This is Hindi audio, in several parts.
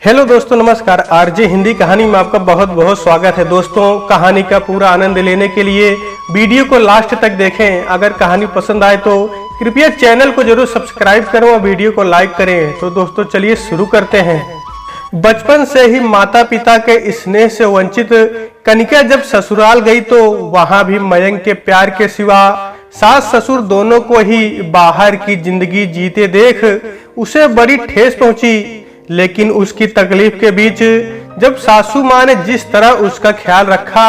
हेलो दोस्तों, नमस्कार। आरजे हिंदी कहानी में आपका बहुत बहुत स्वागत है। दोस्तों, कहानी का पूरा आनंद लेने के लिए वीडियो को लास्ट तक देखें। अगर कहानी पसंद आए तो कृपया चैनल को जरूर सब्सक्राइब करें और वीडियो को लाइक करें। तो दोस्तों चलिए शुरू करते हैं। बचपन से ही माता पिता के स्नेह से वंचित कनिका जब ससुराल गई तो वहां भी मयंक के प्यार के सिवा सास ससुर दोनों को ही बाहर की जिंदगी जीते देख उसे बड़ी ठेस पहुंची। लेकिन उसकी तकलीफ के बीच जब सासू माँ ने जिस तरह उसका ख्याल रखा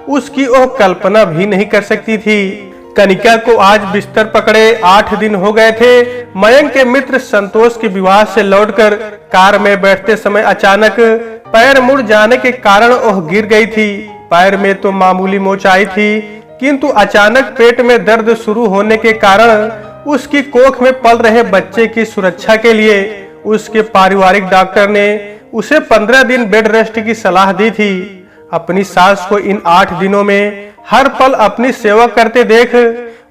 उसकी वह कल्पना भी नहीं कर सकती थी। कनिका को आज बिस्तर पकड़े 8 दिन हो गए थे। मयंक के मित्र संतोष के विवाह से लौटकर कार में बैठते समय अचानक पैर मुड़ जाने के कारण वह गिर गई थी। पैर में तो मामूली मोच आई थी, किंतु अचानक पेट में दर्द शुरू होने के कारण उसकी कोख में पल रहे बच्चे की सुरक्षा के लिए उसके पारिवारिक डॉक्टर ने उसे 15 दिन बेड रेस्ट की सलाह दी थी। अपनी सास को इन 8 दिनों में हर पल अपनी सेवा करते देख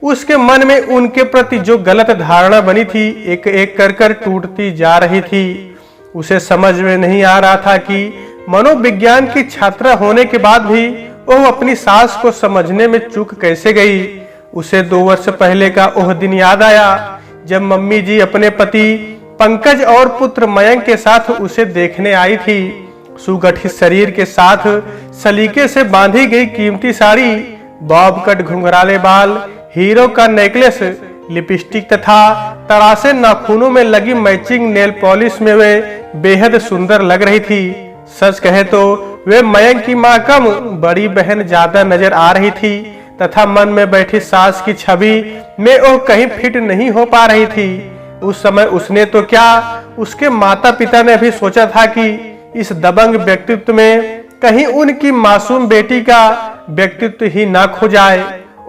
उसके मन में उनके प्रति जो गलत धारणा बनी थी एक एक कर टूटती जा रही थी। उसे समझ में नहीं आ रहा था कि मनोविज्ञान की छात्रा होने के बाद भी वह अपनी सास को समझने में चूक कैसे गई। उसे 2 वर्ष पहले का वह दिन याद आया जब मम्मी जी अपने पति पंकज और पुत्र मयंक के साथ उसे देखने आई थी। सुगठित शरीर के साथ सलीके से बांधी गई कीमती साड़ी, बॉब कट घुंघराले बाल, हीरो का नेकलेस, लिपस्टिक तथा तरासे नाखूनों में लगी मैचिंग नेल पॉलिश में वे बेहद सुंदर लग रही थी। सच कहे तो वे मयंक की मां कम, बड़ी बहन ज्यादा नजर आ रही थी तथा मन में बैठी सास की छवि में वो कहीं फिट नहीं हो पा रही थी। उस समय उसने तो क्या, उसके माता पिता ने भी सोचा था कि इस दबंग व्यक्तित्व में कहीं उनकी मासूम बेटी का व्यक्तित्व ही ना खो जाए।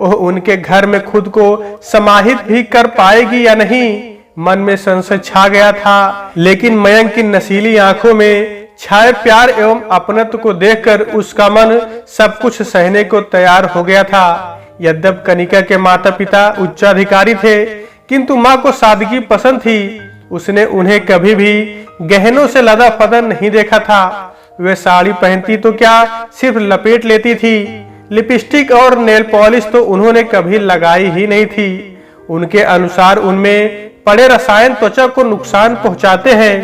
वह उनके घर में खुद को समाहित भी कर पाएगी या नहीं, मन में संशय छा गया था। लेकिन मयंक की नशीली आंखों में छाए प्यार एवं अपनत्व को देखकर उसका मन सब कुछ सहने को तैयार हो गया था। यद्यप कनिका के माता पिता उच्चाधिकारी थे, किंतु माँ को सादगी पसंद थी। उसने उन्हें कभी भी गहनों से लदा फदा नहीं देखा था। वे साड़ी पहनती तो क्या सिर्फ लपेट लेती थी। लिपस्टिक और नेल पॉलिश तो उन्होंने कभी लगाई ही नहीं थी। उनके अनुसार उनमें पड़े रसायन त्वचा को नुकसान पहुंचाते हैं।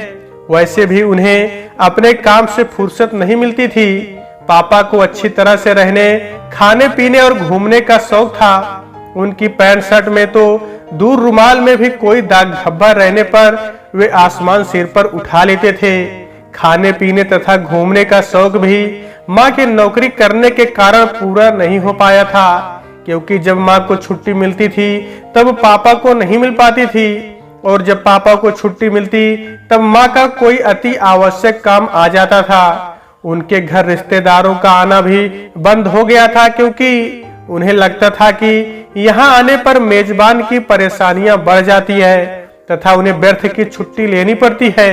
वैसे भी उन्हें अपने काम से फुर्सत नहीं मिलती थी। पापा को अच्छी तरह से रहने, खाने पीने और घूमने का शौक था। उनकी पैंट शर्ट में तो दूर रुमाल में भी कोई दाग धब्बा रहने पर वे आसमान सिर पर उठा लेते थे। खाने पीने तथा घूमने का शौक भी माँ की नौकरी करने के कारण पूरा नहीं हो पाया था, क्योंकि जब माँ को छुट्टी मिलती थी तब पापा को नहीं मिल पाती थी, और जब पापा को छुट्टी मिलती तब माँ का कोई अति आवश्यक काम आ जाता था। उनके घर रिश्तेदारों का आना भी बंद हो गया था, क्योंकि उन्हें लगता था कि यहाँ आने पर मेजबान की परेशानियां बढ़ जाती है तथा उन्हें व्यर्थ की छुट्टी लेनी पड़ती है।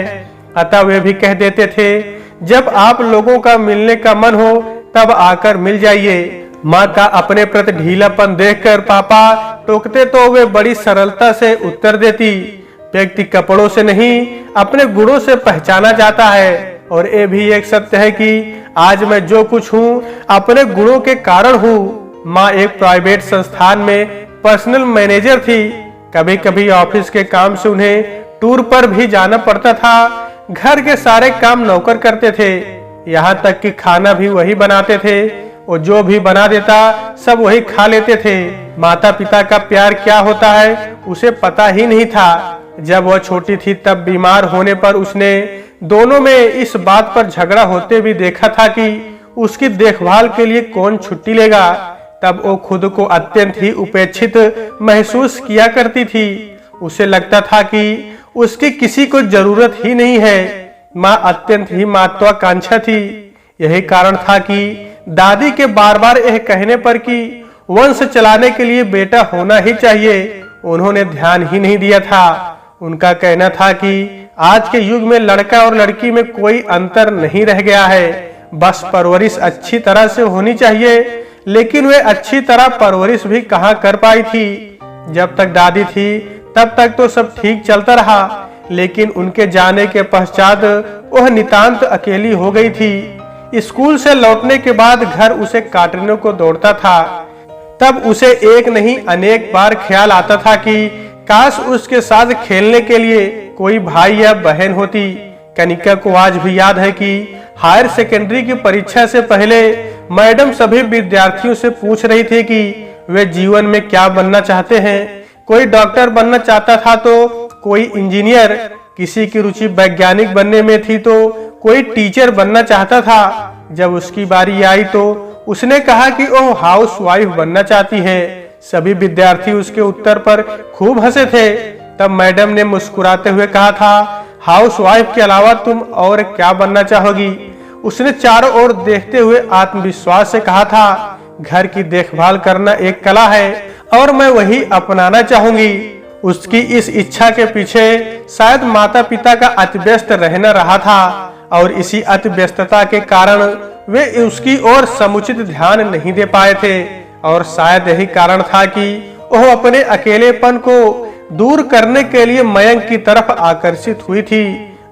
अतः वे भी कह देते थे, जब आप लोगों का मिलने का मन हो तब आकर मिल जाइए। माँ का अपने प्रति ढीलापन देखकर पापा टोकते तो वे बड़ी सरलता से उत्तर देती, व्यक्ति कपड़ों से नहीं अपने गुणों से पहचाना जाता है, और ये भी एक सत्य है कि आज मैं जो कुछ हूँ अपने गुणों के कारण हूँ। माँ एक प्राइवेट संस्थान में पर्सनल मैनेजर थी। कभी कभी ऑफिस के काम से उन्हें टूर पर भी जाना पड़ता था। घर के सारे काम नौकर करते थे, यहाँ तक कि खाना भी वही बनाते थे, और जो भी बना देता सब वही खा लेते थे। माता पिता का प्यार क्या होता है उसे पता ही नहीं था। जब वह छोटी थी तब बीमार होने पर उसने दोनों में इस बात पर झगड़ा होते भी देखा था कि उसकी देखभाल के लिए कौन छुट्टी लेगा। तब वो खुद को अत्यंत ही उपेक्षित महसूस किया करती थी। उसे लगता था कि उसकी किसी को जरूरत ही नहीं है। माँ अत्यंत ही महत्वाकांक्षा थी। यही कारण था कि दादी के बार बार यह कहने पर कि वंश चलाने के लिए बेटा होना ही चाहिए, उन्होंने ध्यान ही नहीं दिया था। उनका कहना था कि आज के युग में लड़का और लड़की में कोई अंतर नहीं रह गया है, बस परवरिश अच्छी तरह से होनी चाहिए। लेकिन वे अच्छी तरह परवरिश भी कहाँ कर पाई थी। जब तक दादी थी तब तक तो सब ठीक चलता रहा, लेकिन उनके जाने के पश्चात वह नितांत अकेली हो गई थी। स्कूल से लौटने के बाद घर उसे काटने को दौड़ता था। तब उसे एक नहीं अनेक बार ख्याल आता था कि काश उसके साथ खेलने के लिए कोई भाई या बहन होती। कनिका को आज भी याद है कि हायर सेकेंडरी की परीक्षा से पहले मैडम सभी विद्यार्थियों से पूछ रही थी कि वे जीवन में क्या बनना चाहते हैं। कोई डॉक्टर बनना चाहता था तो कोई इंजीनियर, किसी की रुचि वैज्ञानिक बनने में थी तो कोई टीचर बनना चाहता था। जब उसकी बारी आई तो उसने कहा कि वह हाउसवाइफ बनना चाहती है। सभी विद्यार्थी उसके उत्तर पर खूब हंसे थे। तब मैडम ने मुस्कुराते हुए कहा था, हाउसवाइफ के अलावा तुम और क्या बनना चाहोगी? उसने चारों ओर देखते हुए आत्मविश्वास से कहा था, घर की देखभाल करना एक कला है और मैं वही अपनाना चाहूंगी। उसकी इस इच्छा के पीछे शायद माता पिता का अतिव्यस्त रहना रहा था और इसी अतिव्यस्तता के कारण वे उसकी ओर समुचित ध्यान नहीं दे पाए थे और शायद यही कारण था कि वह अपने अकेलेपन को दूर करने के लिए मयंक की तरफ आकर्षित हुई थी,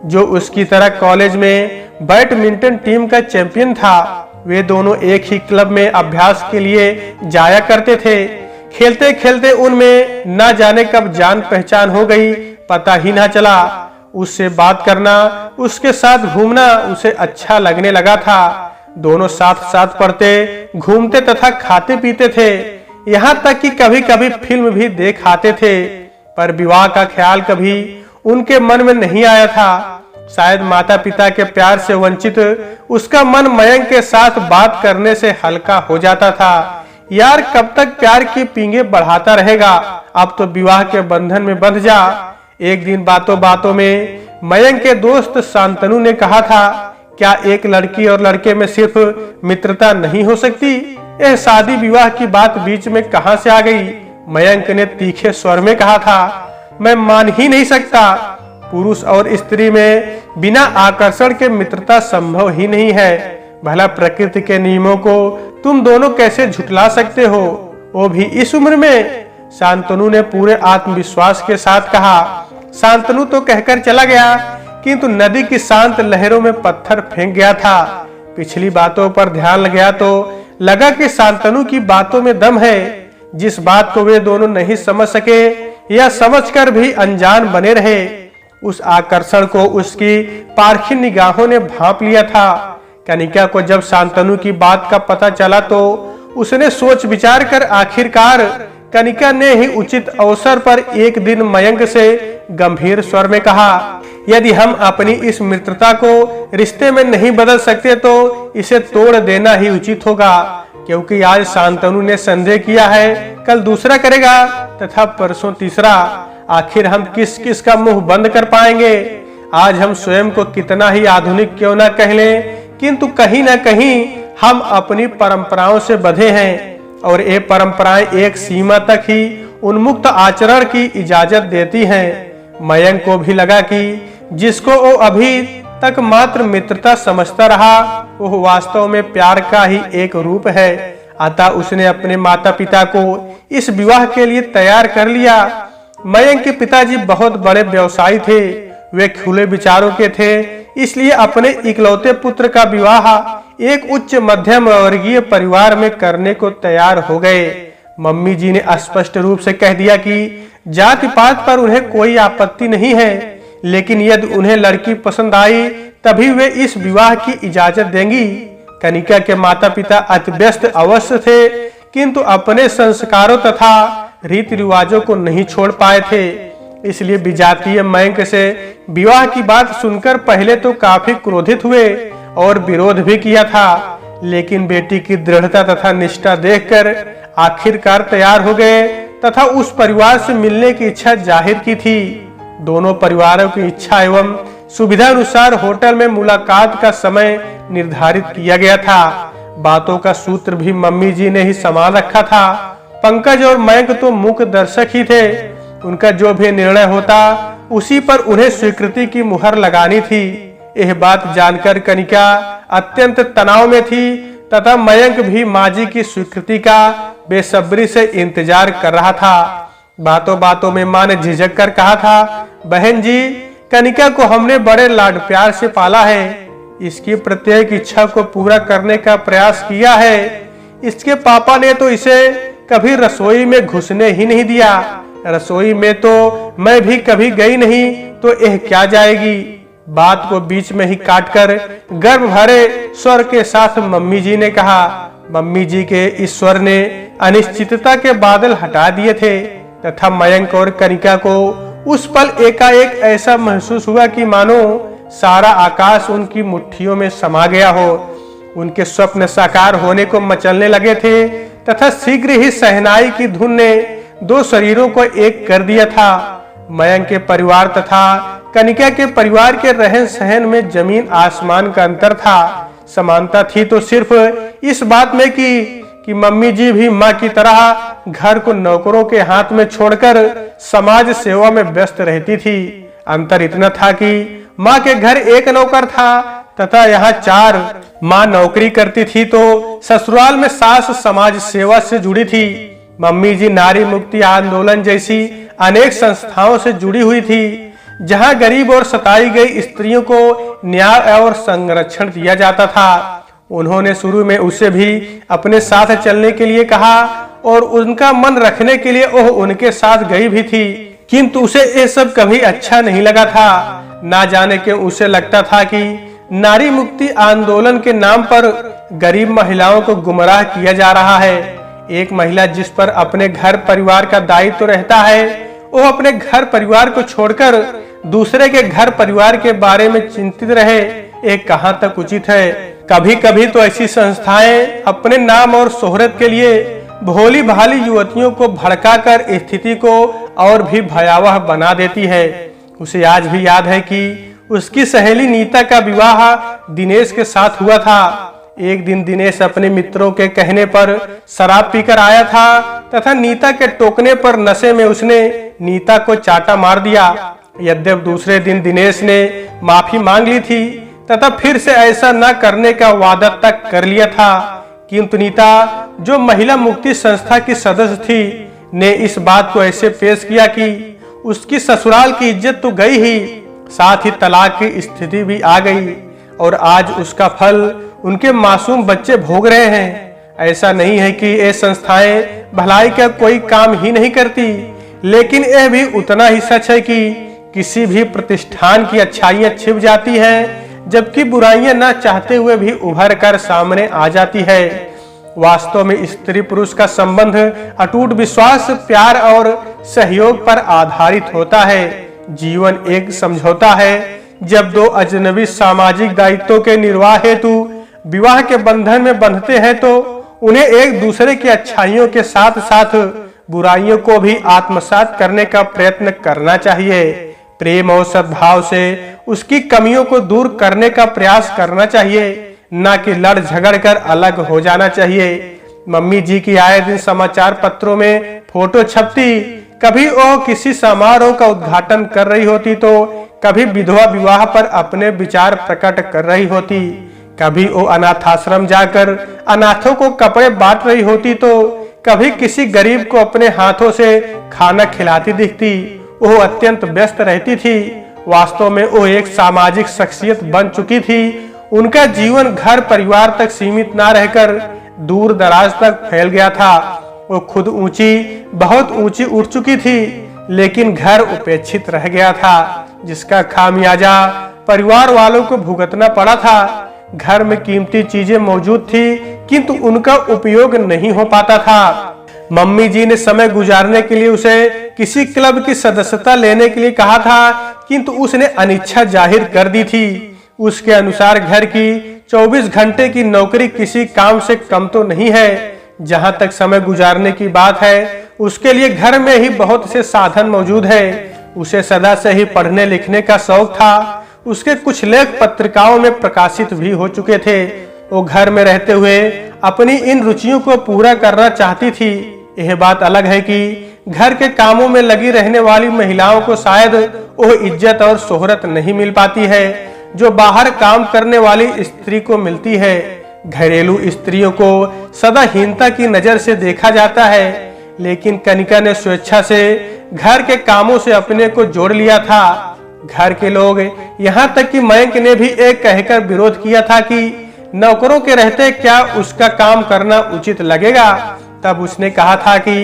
जो उसकी तरह कॉलेज में बैडमिंटन टीम का चैंपियन था। वे दोनों एक ही क्लब में अभ्यास के लिए जाया करते थे। खेलते खेलते उनमें न जाने कब जान पहचान हो गई, पता ही ना चला। उससे बात करना, उसके साथ घूमना उसे अच्छा लगने लगा था। दोनों साथ साथ पढ़ते, घूमते तथा खाते पीते थे। यहाँ तक कि कभी कभी फिल्म भी देख आते थे। पर विवाह का ख्याल कभी उनके मन में नहीं आया था। शायद माता पिता के प्यार से वंचित उसका मन मयंक के साथ बात करने से हल्का हो जाता था। यार कब तक प्यार की पींगे बढ़ाता रहेगा, अब तो विवाह के बंधन में बंध जा। एक दिन बातों बातों में मयंक के दोस्त शांतनु ने कहा था, क्या एक लड़की और लड़के में सिर्फ मित्रता नहीं हो सकती? यह शादी विवाह की बात बीच में कहां से आ गई? मयंक ने तीखे स्वर में कहा था, मैं मान ही नहीं सकता। पुरुष और स्त्री में बिना आकर्षण के मित्रता संभव ही नहीं है। भला प्रकृति के नियमों को तुम दोनों कैसे झुठला सकते हो, वो भी इस उम्र में? शांतनु ने पूरे आत्मविश्वास के साथ कहा। शांतनु तो कहकर चला गया, किंतु नदी की शांत लहरों में पत्थर फेंक गया था। पिछली बातों पर ध्यान गया तो लगा कि शांतनु की बातों में दम है। जिस बात को वे दोनों नहीं समझ सके या समझकर भी अनजान बने रहे, उस आकर्षण को उसकी पारखी निगाहों ने भांप लिया था। कनिका को जब शांतनु की बात का पता चला तो उसने सोच विचार कर आखिरकार कनिका ने ही उचित अवसर पर एक दिन मयंक से गंभीर स्वर में कहा, यदि हम अपनी इस मित्रता को रिश्ते में नहीं बदल सकते तो इसे तोड़ देना ही उचित होगा, क्योंकि आज शांतनु ने संदेह किया है, कल दूसरा करेगा तथा परसों तीसरा। आखिर हम किस किस का मुंह बंद कर पाएंगे? आज हम स्वयं को कितना ही आधुनिक क्यों ना कह लें, किंतु कहीं ना कहीं हम अपनी परंपराओं से बंधे हैं और ये परंपराएं एक सीमा तक ही उन्मुक्त आचरण की इजाजत देती हैं। मयंक को भी लगा कि जिसको वो अभी तक मात्र मित्रता समझता रहा, वो वास्तव में प्यार का ही एक रूप है। अतः उसने अपने माता पिता को इस विवाह के लिए तैयार कर लिया। मयंक के पिताजी बहुत बड़े व्यवसायी थे। वे खुले विचारों के थे, इसलिए अपने इकलौते पुत्र का विवाह एक उच्च मध्यम वर्गीय परिवार में करने को तैयार हो गए। मम्मी जी ने स्पष्ट रूप से कह दिया कि जाति पात पर उन्हें कोई आपत्ति नहीं है, लेकिन यदि उन्हें लड़की पसंद आई तभी वे इस विवाह की इजाजत देंगी। कनिका के माता पिता अत्यस्त अवश्य थे, किंतु अपने संस्कारों तथा रीति रिवाजों को नहीं छोड़ पाए थे। इसलिए विजातीय मयंक से विवाह की बात सुनकर पहले तो काफी क्रोधित हुए और विरोध भी किया था, लेकिन बेटी की दृढ़ता तथा निष्ठा देखकर आखिरकार तैयार हो गए तथा उस परिवार से मिलने की इच्छा जाहिर की थी। दोनों परिवारों की इच्छा एवं सुविधा अनुसार होटल में मुलाकात का समय निर्धारित किया गया था। बातों का सूत्र भी मम्मी जी ने ही संभाल रखा था। पंकज और मयंक तो मुख्य दर्शक ही थे। उनका जो भी निर्णय होता उसी पर उन्हें स्वीकृति की मुहर लगानी थी। यह बात जानकर कनिका अत्यंत तनाव में थी तथा मयंक भी माँ जी की स्वीकृति का बेसब्री से इंतजार कर रहा था। बातों बातों में माँ ने झिझक कर कहा था, बहन जी कनिका को हमने बड़े लाड प्यार से पाला है, इसकी प्रत्येक इच्छा को पूरा करने का प्रयास किया है। इसके पापा ने तो इसे कभी रसोई में घुसने ही नहीं दिया, रसोई में तो मैं भी कभी गई नहीं तो यह क्या जाएगी। बात को बीच में ही काटकर गर्व भरे स्वर के साथ मम्मी जी ने कहा। मम्मी जी के इस स्वर ने अनिश्चितता के बादल हटा दिए थे तथा मयंक और कनिका को उस पल एकाएक ऐसा महसूस हुआ कि मानो सारा आकाश उनकी मुट्ठियों में समा गया हो। उनके स्वप्न साकार होने को मचलने लगे थे तथा शीघ्र ही शहनाई की धुन ने दो शरीरों को एक कर दिया था। मयंक के परिवार तथा कनिका के परिवार के रहन सहन में जमीन आसमान का अंतर था। समानता थी तो सिर्फ इस बात में कि मम्मी जी भी माँ की तरह घर को नौकरों के हाथ में छोड़कर समाज सेवा में व्यस्त रहती थी। अंतर इतना था कि माँ के घर एक नौकर था तथा यहाँ 4। माँ नौकरी करती थी तो ससुराल में सास समाज सेवा से जुड़ी थी। मम्मी जी नारी मुक्ति आंदोलन जैसी अनेक संस्थाओं से जुड़ी हुई थी, जहां गरीब और सताई गई स्त्रियों को न्याय और संरक्षण दिया जाता था। उन्होंने शुरू में उसे भी अपने साथ चलने के लिए कहा और उनका मन रखने के लिए वह उनके साथ गई भी थी, किंतु उसे ये सब कभी अच्छा नहीं लगा था। ना जाने क्यों उसे लगता था कि नारी मुक्ति आंदोलन के नाम पर गरीब महिलाओं को गुमराह किया जा रहा है। एक महिला जिस पर अपने घर परिवार का दायित्व तो रहता है, वो अपने घर परिवार को छोड़कर दूसरे के घर परिवार के बारे में चिंतित रहे, एक कहां तक उचित है। कभी कभी तो ऐसी संस्थाएं अपने नाम और शोहरत के लिए भोली भाली युवतियों को भड़काकर स्थिति को और भी भयावह बना देती है। उसे आज भी याद है कि उसकी सहेली नीता का विवाह दिनेश के साथ हुआ था। एक दिन दिनेश अपने मित्रों के कहने पर शराब पीकर आया था तथा नीता के टोकने पर नशे में उसने नीता को चाटा मार दिया। यद्यप दूसरे दिन दिनेश ने माफी मांग ली थी तथा फिर से ऐसा न करने का वादा तक कर लिया था, किंतु नीता जो महिला मुक्ति संस्था की सदस्य थी ने इस बात को ऐसे पेश किया कि उसकी ससुराल की इज्जत तो गई ही, साथ ही तलाक की स्थिति भी आ गई और आज उसका फल उनके मासूम बच्चे भोग रहे हैं। ऐसा नहीं है कि ये संस्थाएं भलाई का कोई काम ही नहीं करती, लेकिन यह भी उतना ही सच है कि किसी भी प्रतिष्ठान की अच्छाइयां छिप जाती हैं, जबकि बुराइयां ना चाहते हुए भी उभर कर सामने आ जाती है। वास्तव में स्त्री पुरुष का संबंध अटूट विश्वास, प्यार और सहयोग पर आधारित होता है। जीवन एक समझौता है। जब दो अजनबी सामाजिक दायित्वों के निर्वाह हेतु विवाह के बंधन में बंधते हैं तो उन्हें एक दूसरे की अच्छाइयों के साथ साथ बुराइयों को भी आत्मसात करने का प्रयत्न करना चाहिए। प्रेम और सद्भाव से उसकी कमियों को दूर करने का प्रयास करना चाहिए, न कि लड़ झगड़ कर अलग हो जाना चाहिए। मम्मी जी की आए दिन समाचार पत्रों में फोटो छपती, कभी वो किसी समारोह का उद्घाटन कर रही होती तो कभी विधवा विवाह पर अपने विचार प्रकट कर रही होती, कभी वो अनाथाश्रम जाकर अनाथों को कपड़े बांट रही होती तो कभी किसी गरीब को अपने हाथों से खाना खिलाती दिखती। वो अत्यंत व्यस्त रहती थी। वास्तव में वो एक सामाजिक शख्सियत बन चुकी थी। उनका जीवन घर परिवार तक सीमित ना रहकर दूर दराज तक फैल गया था। वो खुद बहुत ऊंची उठ चुकी थी, लेकिन घर उपेक्षित रह गया था, जिसका खामियाजा परिवार वालों को भुगतना पड़ा था। घर में कीमती चीजें मौजूद थी, किंतु उनका उपयोग नहीं हो पाता था। मम्मी जी ने समय गुजारने के लिए उसे किसी क्लब की सदस्यता लेने के लिए कहा था, किंतु उसने अनिच्छा जाहिर कर दी थी। उसके अनुसार घर की 24 घंटे की नौकरी किसी काम से कम तो नहीं है। जहां तक समय गुजारने की बात है, उसके लिए घर में ही बहुत से साधन मौजूद है। उसे सदा से ही पढ़ने लिखने का शौक था। उसके कुछ लेख पत्रिकाओं में प्रकाशित भी हो चुके थे। वो घर में रहते हुए अपनी इन रुचियों को पूरा करना चाहती थी। यह बात अलग है कि घर के कामों में लगी रहने वाली महिलाओं को शायद वो इज्जत और शोहरत नहीं मिल पाती है जो बाहर काम करने वाली स्त्री को मिलती है। घरेलू स्त्रियों को सदा हीनता की नजर से देखा जाता है, लेकिन कनिका ने स्वेच्छा से घर के कामों से अपने को जोड़ लिया था। घर के लोग, यहाँ तक कि मयंक ने भी एक कहकर विरोध किया था कि नौकरों के रहते क्या उसका काम करना उचित लगेगा। तब उसने कहा था कि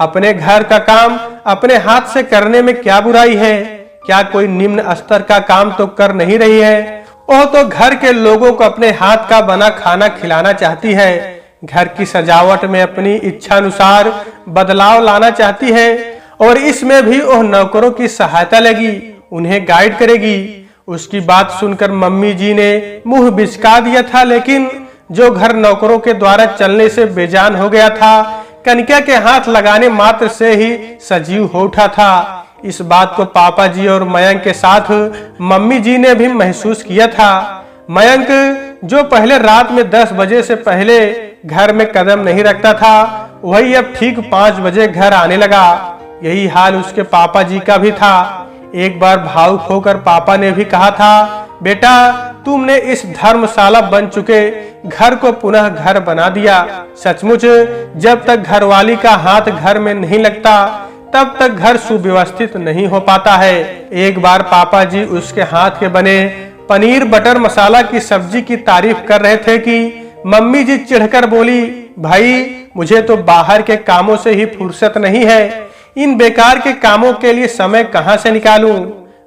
अपने घर का काम अपने हाथ से करने में क्या बुराई है, क्या कोई निम्न स्तर का काम तो कर नहीं रही है। वह तो घर के लोगों को अपने हाथ का बना खाना खिलाना चाहती है, घर की सजावट में अपनी इच्छानुसार बदलाव लाना चाहती है और इसमें भी वह नौकरों की सहायता लेगी, उन्हें गाइड करेगी। उसकी बात सुनकर मम्मी जी ने मुंह बिचका दिया था, लेकिन जो घर नौकरों के द्वारा चलने से बेजान हो गया था, कनिका के हाथ लगाने मात्र से ही सजीव हो उठा था। इस बात को पापा जी और मयंक के साथ मम्मी जी ने भी महसूस किया था। मयंक जो पहले रात में 10 बजे से पहले घर में कदम नहीं रखता था, वही अब ठीक 5 बजे घर आने लगा। यही हाल उसके पापा जी का भी था। एक बार भावुक होकर पापा ने भी कहा था, बेटा तुमने इस धर्मशाला बन चुके घर को पुनः घर बना दिया। सचमुच जब तक घरवाली का हाथ घर में नहीं लगता तब तक घर सुव्यवस्थित नहीं हो पाता है। एक बार पापा जी उसके हाथ के बने पनीर बटर मसाला की सब्जी की तारीफ कर रहे थे कि मम्मी जी चिढ़कर बोली, भाई मुझे तो बाहर के कामों से ही फुर्सत नहीं है, इन बेकार के कामों के लिए समय कहां से निकालूं।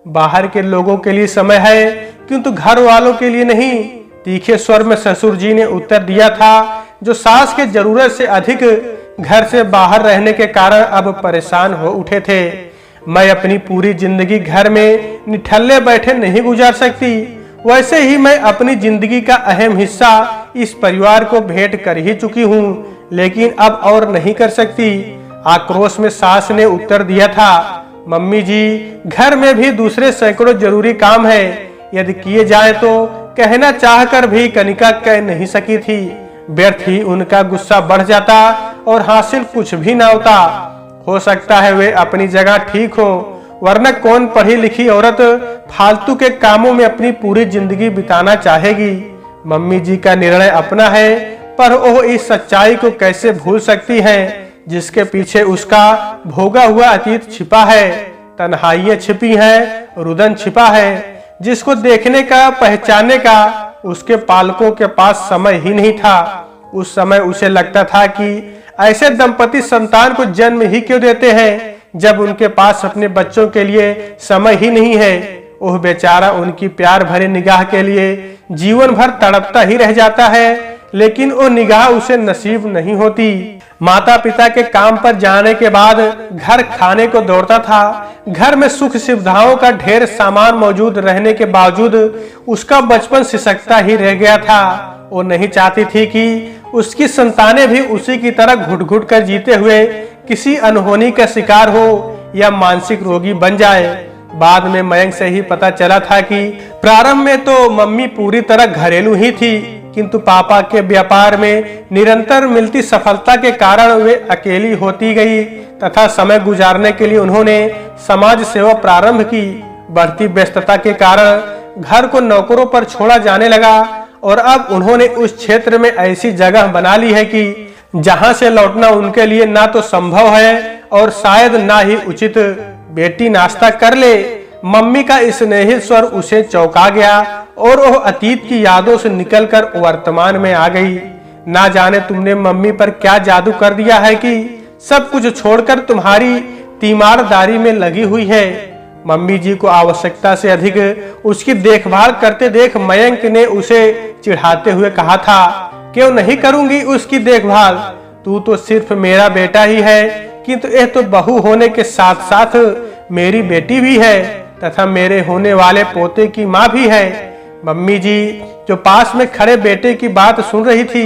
बाहर के लोगों के लिए समय है किंतु घर वालों के लिए नहीं। तीखे स्वर में ससुर जी ने उत्तर दिया था, जो सास के जरूरत से अधिक घर से बाहर रहने के कारण अब परेशान हो उठे थे। मैं अपनी पूरी जिंदगी घर में निठल्ले बैठे नहीं गुजार सकती, वैसे ही मैं अपनी जिंदगी का अहम हिस्सा इस परिवार को भेंट कर ही चुकी हूँ, लेकिन अब और नहीं कर सकती। आक्रोश में सास ने उत्तर दिया था, मम्मी जी घर में भी दूसरे सैकड़ों जरूरी काम है, यदि किए जाए तो कहना चाहकर भी कनिका कह नहीं सकी थी। व्यर्थ ही उनका गुस्सा बढ़ जाता और हासिल कुछ भी ना होता। हो सकता है वे अपनी जगह ठीक हो, वरना कौन पढ़ी लिखी औरत फालतू के कामों में अपनी पूरी जिंदगी बिताना चाहेगी। मम्मी जी का निर्णय अपना है, पर वो इस सच्चाई को कैसे भूल सकती है जिसके पीछे उसका भोगा हुआ अतीत छिपा है। तन्हाइयां छिपी हैं, रुदन छिपा है, जिसको देखने का पहचानने का उसके पालकों के पास समय ही नहीं था। उस समय उसे लगता था कि ऐसे दंपति संतान को जन्म ही क्यों देते हैं जब उनके पास अपने बच्चों के लिए समय ही नहीं है। वह बेचारा उनकी प्यार भरे निगाह के लिए जीवन भर तड़पता ही रह जाता है, लेकिन वो निगाह उसे नसीब नहीं होती। माता पिता के काम पर जाने के बाद घर खाने को दौड़ता था। घर में सुख सुविधाओं का ढेर सामान मौजूद रहने के बावजूद उसका बचपन सिसकता ही रह गया था। वो नहीं चाहती थी कि उसकी संतानें भी उसी की तरह घुट घुट कर जीते हुए किसी अनहोनी का शिकार हो या मानसिक रोगी बन जाए। बाद में मयंक से ही पता चला था कि प्रारंभ में तो मम्मी पूरी तरह घरेलू ही थी, किंतु पापा के व्यापार में निरंतर मिलती सफलता के कारण वे अकेली होती गई तथा समय गुजारने के लिए उन्होंने समाज सेवा प्रारंभ की। बढ़ती व्यस्तता के कारण घर को नौकरों पर छोड़ा जाने लगा और अब उन्होंने उस क्षेत्र में ऐसी जगह बना ली है कि जहां से लौटना उनके लिए ना तो संभव है और शायद ना ही उचित। बेटी नाश्ता कर ले। मम्मी का स्नेही स्वर उसे चौंका गया और वह अतीत की यादों से निकलकर वर्तमान में आ गई। ना जाने तुमने मम्मी पर क्या जादू कर दिया है कि सब कुछ छोड़कर तुम्हारी तीमारदारी में लगी हुई है। मम्मी जी को आवश्यकता से अधिक उसकी देखभाल करते देख मयंक ने उसे चिढ़ाते हुए कहा था, क्यों नहीं करूंगी उसकी देखभाल, तू तो सिर्फ मेरा बेटा ही है, किंतु यह तो बहू होने के साथ साथ मेरी बेटी भी है तथा मेरे होने वाले पोते की माँ भी है। मम्मी जी जो पास में खड़े बेटे की बात सुन रही थी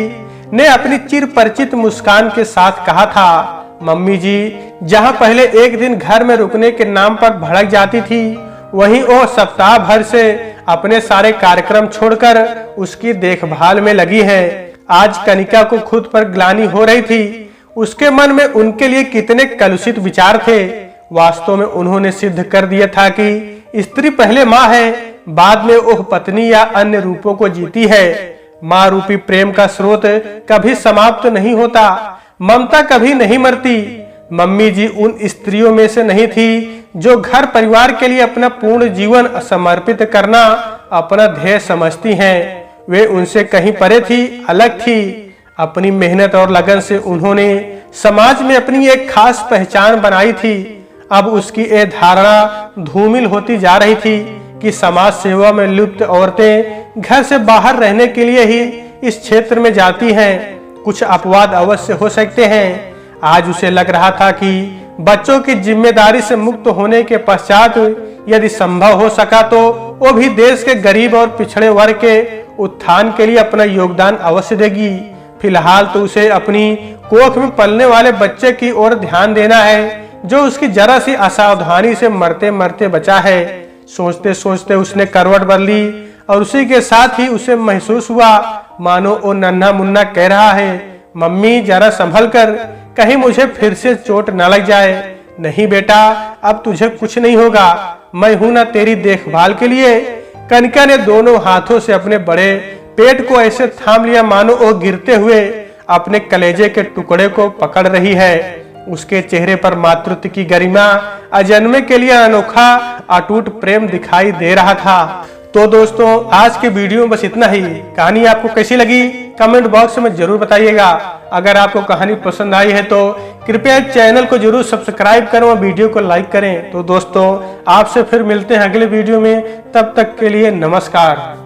ने अपनी चिर परिचित मुस्कान के साथ कहा था, मम्मी जी जहां पहले एक दिन घर में रुकने के नाम पर भड़क जाती थी, वहीं वो सप्ताह भर से अपने सारे कार्यक्रम छोड़कर उसकी देखभाल में लगी है। आज कनिका को खुद पर ग्लानि हो रही थी। उसके मन में उनके लिए कितने कलुषित विचार थे। वास्तव में उन्होंने सिद्ध कर दिया था कि स्त्री पहले माँ है, बाद में वह पत्नी या अन्य रूपों को जीती है। माँ रूपी प्रेम का स्रोत कभी समाप्त नहीं होता, ममता कभी नहीं मरती। मम्मी जी उन स्त्रियों में से नहीं थी जो घर परिवार के लिए अपना पूर्ण जीवन समर्पित करना अपना ध्येय समझती हैं। वे उनसे कहीं परे थी, अलग थी। अपनी मेहनत और लगन से उन्होंने समाज में अपनी एक खास पहचान बनाई थी। अब उसकी ये धारणा धूमिल होती जा रही थी कि समाज सेवा में लिप्त औरतें घर से बाहर रहने के लिए ही इस क्षेत्र में जाती हैं। कुछ अपवाद अवश्य हो सकते हैं। आज उसे लग रहा था कि बच्चों की जिम्मेदारी से मुक्त होने के पश्चात यदि संभव हो सका तो वो भी देश के गरीब और पिछड़े वर्ग के उत्थान के लिए अपना योगदान अवश्य देगी। फिलहाल तो उसे अपनी कोख में पलने वाले बच्चे की ओर ध्यान देना है जो उसकी जरा सी असावधानी से मरते मरते बचा है। सोचते सोचते उसने करवट बदली और उसी के साथ ही उसे महसूस हुआ मानो वो नन्हा मुन्ना कह रहा है, मम्मी जरा संभल कर, कहीं मुझे फिर से चोट न लग जाए। नहीं बेटा, अब तुझे कुछ नहीं होगा, मैं हूं ना तेरी देखभाल के लिए। कनिका ने दोनों हाथों से अपने बड़े पेट को ऐसे थाम लिया मानो वो गिरते हुए अपने कलेजे के टुकड़े को पकड़ रही है। उसके चेहरे पर मातृत्व की गरिमा, अजन्मे के लिए अनोखा अटूट प्रेम दिखाई दे रहा था। तो दोस्तों, आज के वीडियो में बस इतना ही। कहानी आपको कैसी लगी कमेंट बॉक्स में जरूर बताइएगा। अगर आपको कहानी पसंद आई है तो कृपया चैनल को जरूर सब्सक्राइब करें और वीडियो को लाइक करें। तो दोस्तों, आपसे फिर मिलते हैं अगले वीडियो में। तब तक के लिए नमस्कार।